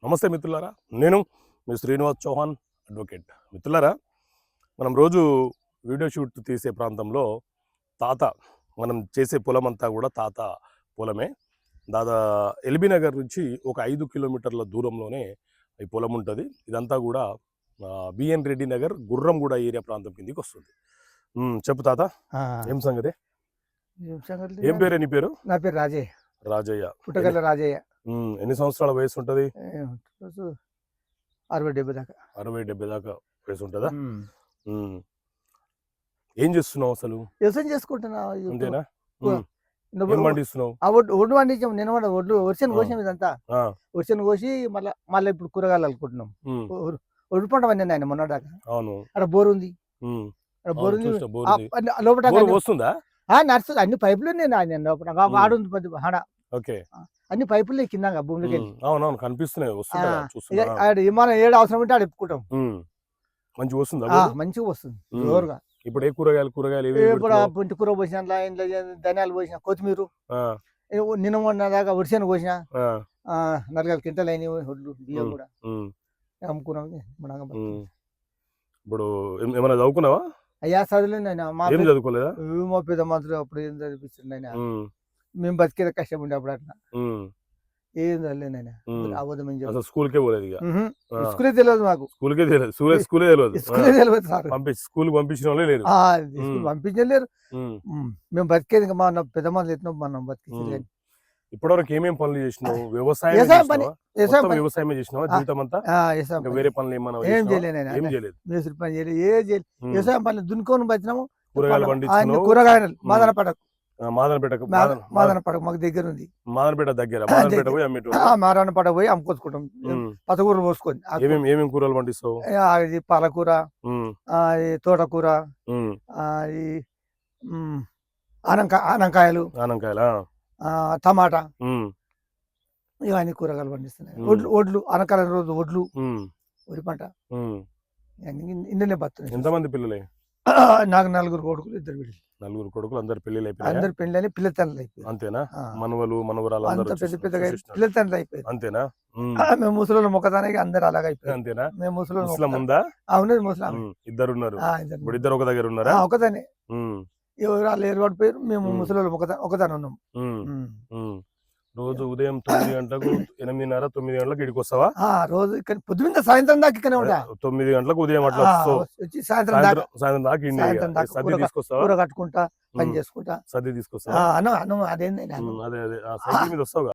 నమస్తే మిత్రులారా, నేను మీ శ్రీనివాస్ చౌహాన్ అడ్వకేట్. మిత్రులారా, మనం రోజు వీడియో షూట్ తీసే ప్రాంతంలో తాత మనం చేసే పొలం అంతా కూడా తాత పొలమే. ఎల్బీ నగర్ నుంచి ఒక 5 కిలోమీటర్ల దూరంలోనే ఈ పొలం ఉంటుంది. ఇదంతా కూడా బిఎన్ రెడ్డి నగర్ గుర్రంగూడ ఏరియా ప్రాంతం కిందికి వస్తుంది. చెప్పు తాత, ఏం సంగతి? ఏం పేరే నీ పేరు? నా పేరు రాజయ్య. రాజయ్య, పుట్టగల్ల రాజయ్య. ఎన్ని సంవత్సరాల వయసు ఉంటుంది? 60-70 దాకా. 60-70 దాకా వయసు ఉంటుందా? ఏం చేస్తున్నావు అసలు? వ్యవసాయం చేసుకుంటున్నా. అంతేనా? పండిస్తున్నావు? ఒడ్డు పండించాం. నేను ఒడ్లు వర్షాన్ని కోసాం. ఇదంతా వర్షాన్ని కోసి మళ్ళీ ఇప్పుడు కూరగాయలు అనుకుంటున్నాం. ఒడ్డు పంట పండింది ఆయన మొన్న దాకా. అవును, అక్కడ బోర్ ఉంది. బోర్ ఉంది లోపల వస్తుందా? నడుస్తుంది. అన్ని పైపులు ఆయన లోపల ఆడుంది పెద్ద. ఓకే, అన్ని పైపులు కింద భూమిలోకి వెళ్ళి. అవునవును, కనిపిస్తున్నాయి. మనం ఏడు అవసరం ఉంటే ఆడ ఎప్పుకుంటాం. మంచిగా వస్తుంది, మంచిగా వస్తుంది జోరుగా. ఇప్పుడు ఏ కూరగాయలు పుంటి కూర పోసిన, ధనియాలు పోసిన, కొత్తిమీర నిన్న మొన్న దాకా వర్షాన్ని పోసిన 4 క్వింటాలు అయినాయి ఒడ్లు, బియ్యం కూడా అమ్ముకున్నాం. ఇప్పుడు ఏమైనా చదువుకున్నావా? అయ్యా చదువులేదు. చదువుకోలేదా? మా పెద్ద మంత్రులు అప్పుడు ఏం చదివిస్తుండే ఆయన. మేము బతికేది కష్టం ఉండే అప్పుడు. అట్లా ఏం చదవలేదు ఆయన. స్కూల్కే పోలేదు, స్కూలే తెలియదు మాకు. స్కూల్కే తెలియదు, స్కూలే తెలియదు సార్. స్కూల్ పంపించిన వాళ్ళే లేరు, పంపించలేరు. మేము బతికేది ఇంకా మా పెద్ద మంత్రులు ఎట్లా మనం బతికేది. ఇప్పటివరకు ఏమేమి పనులు చేసినావు? వ్యవసాయమే చేసినావా జీవితం అంతా? వేరే పనులు ఏం చేయలేదు. మేస్త్రి పని చేయలేదు, ఏ చేయలేదు. వ్యవసాయం పనులు దున్నుకొని బతినాము. కూరగాయలు పండించాము. కూరగాయలు మాదనపడకు మాకు దగ్గర ఉంది. మాదనపడ పోయి అమ్ముకొచ్చుకుంటాం. పచ్చకూరలు పోసుకొని. ఏమేమి కూరలు పండిస్తావు? పాలకూర, తోటకూర, ఆనంకాయలు, టమాటా, ఇవన్నీ కూరగాయలు పండిస్తున్నాయి. ఒడ్లు అనకాల రోజు ఒడ్లు, వరి పంట ఇందులోనే బతున్నాయి. ఎంతమంది పిల్లలే? నాకు 4 కొడుకులు, 2 బిడ్డలు. 4 కొడుకులు, అందరు పెళ్లి అయిపోయి? అందరు పెళ్లి అని పిల్ల తండ్రులు అయిపోయి. అంతేనా? మనవలు మనవరాలు పెద్ద పెద్దగా పిల్ల తండ్రులు అయిపోయి. అంతేనా? మేము ముసలి మొక్కదానికి అందరు అలాగ అయిపోయి. అంతేనా? మేము ముసలి ఉందా? అవును, ముసలి 2 ఉన్నారు. ఇప్పుడు 2 ఒక దగ్గర ఉన్నారా? ఒకదానే. ఎవరు వాళ్ళు ఏర్పడిపోయారు. మేము ముసలి ఒకదాని ఉన్నాం. రోజు ఉదయం 9 గంటలకు 8:30, 9 గంటలకు ఇడికి వస్తావా? రోజు ఇక్కడ పొద్దున్న సాయంత్రం దాకా ఇక్కడే ఉంటా. 9 గంటలకు ఉదయం అట్లా సాయంత్రం దాకా సద్ది తీసుకొస్తావా? కూర కట్టుకుంటా, పని చేసుకుంటా, సద్ది తీసుకొస్తావా? అదేంది అదే సైకిల్ మీద వస్తావు.